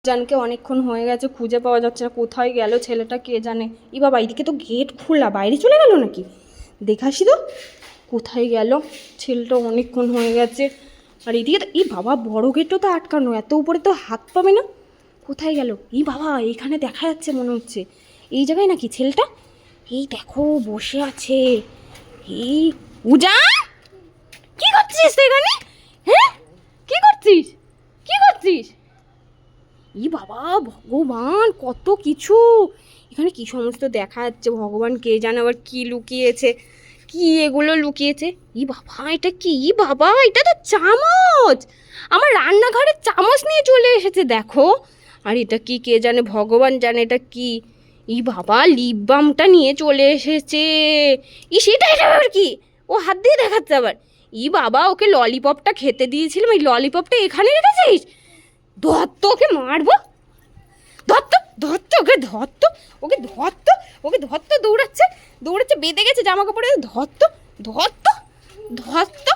জানকে অনেকক্ষণ হয়ে গেছে, খুঁজে পাওয়া যাচ্ছে না, কোথায় গেল ছেলেটা কে জানে। ই বাবা, এইদিকে তো গেট খোলা, বাইরে চলে গেল নাকি? দেখাসি তো কোথায় গেল ছেলেটা, অনেকক্ষণ হয়ে গেছে। আর এইদিকে তো, ই বাবা বড় গেটও তো আটকানো, এত উপরে তো হাত পাবে না। কোথায় গেল? ই বাবা, এইখানে দেখা যাচ্ছে মনে হচ্ছে, এই জায়গায় নাকি ছেলেটা? এই দেখো বসে আছে। এই উজান, কি করছিস এখানে? হ্যাঁ, কি করছিস? কি করছিস? ই বাবা, ভগবান কত কিছু এখানে, কি সমস্ত দেখা যাচ্ছে, ভগবান কে জানে আবার কি লুকিয়েছে, কি এগুলো লুকিয়েছে। ই বাবা, এটা কি? ই বাবা, এটা তো চামচ, আমার রান্নাঘরের চামচ নিয়ে চলে এসেছে দেখো। আর এটা কি কে জানে, ভগবান জানে এটা কি। ই বাবা, লিপ বামটা নিয়ে চলে এসেছে। ই সেটা, এটা আবার কি? ও হাত দিয়ে দেখাচ্ছে আবার। ই বাবা, ওকে ললিপপটা খেতে দিয়েছিলাম, এই ললিপপটা এখানে রেখেছিস? ধরতো, ওকে মারবো। ধরতো, ধরতো, ওকে ধরতো, ওকে ধরতো, ওকে ধরতো। দৌড়াচ্ছে, দৌড়াচ্ছে, বেঁধে গেছে জামা কাপড়ে। ধরতো, ধরতো, ধরতো।